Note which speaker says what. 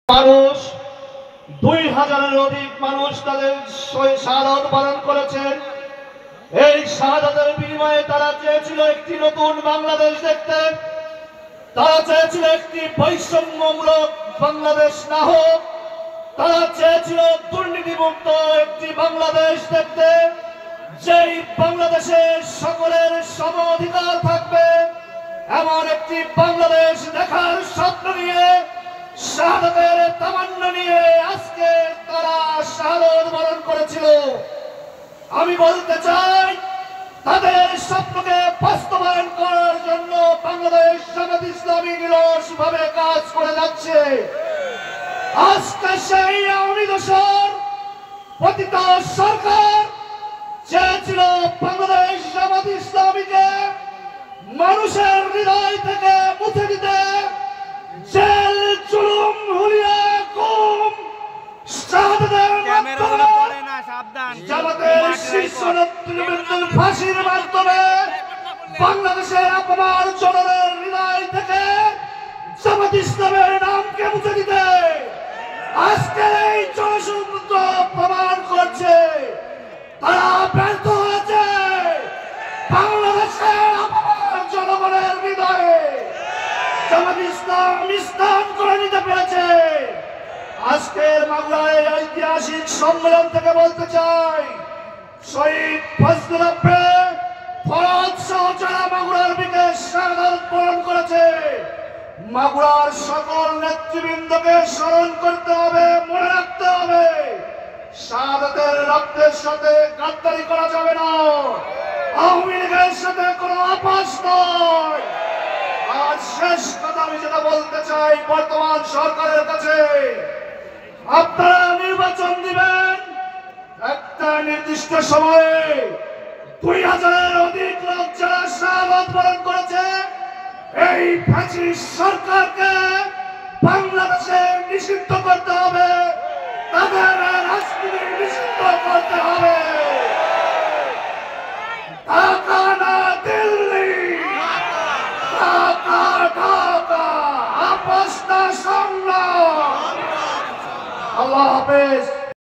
Speaker 1: মানুষ 2000-এর অধিক মানুষ তাদের শাহাদাত পালন করেছেন। এই শাহাদাতের বিনিময়ে তারা চেয়েছিল একটি নতুন বাংলাদেশ দেখতে। তারা চেয়েছিল একটি বৈষম্যমূলক বাংলাদেশ না হোক। তারা চেয়েছিল দুর্নীতিমুক্ত একটি বাংলাদেশ দেখতে, যেই বাংলাদেশে সকলের সম অধিকার থাকবে। এমন একটি বাংলাদেশ দেখার স্বপ্ন নিয়ে, শাহাদাতের তামান্না নিয়ে আজকে তারা শাহাদাত বরণ করেছিল। আমি বলতে চাই, তাদের স্বপ্নকে বাস্তবায়ন করার জন্য বাংলাদেশ জামাত ইসলামী নিরলসভাবে কাজ করে যাচ্ছে। আজকে সেই আওয়ামী দোসর পতিত সরকার চেয়েছিল বাংলাদেশ জামাত ইসলামীকে মানুষের হৃদয় থেকে মুছে দিতে। জেল, জুলুম, হুলিয়া, গুম, শাহাদাতের জামাতের শীর্ষ নেতৃবৃন্দের ফাঁসির মাধ্যমে বাংলাদেশের আপামর জনগণের হৃদয় থেকে জামাত ইসলামের নামকে মুছে দিতে আজকে এই জনসমুদ্র প্রমাণ করছে তারা ব্যর্থ হয়েছে। বাংলাদেশের আপামর জনগণের হৃদয়ে জামাত ইসলাম স্থান করে নিতে পেরেছে। আজকের মাগুরার এই ঐতিহাসিক সম্মেলন থেকে বলতে চাই, শহীদ ফজলুল আবরে ফরজ সহ যারা মাগুরার বিকাশ শাহাদাত বরণ করেছে, মাগুরার সকল নেতৃবৃন্দকে স্মরণ করতে হবে, মনে রাখতে হবে। শাহাদাতের রক্তের সাথে গাদ্দারি করা যাবে না, আওয়ামী লীগের সাথে কোনো আপোষ নয়। আজ শেষ কথা আমি যেটা বলতে চাই, বর্তমান সরকারের কাছে আপনারা নির্বাচন দিবেন, একটা নির্দিষ্ট সময়ে 2000-এর অধিক লোক যারা শাহাদাত বরণ করেছে, এই ফ্যাসিস্ট সরকারকে বাংলাদেশে নিষিদ্ধ করতে হবে, তাদের রাজনীতি নিষিদ্ধ করতে হবে। ঢাকা না দিল্লি, ঢাকা ঢাকা, আপোষ না সংগ্রাম। আল্লাহ হাফেজ।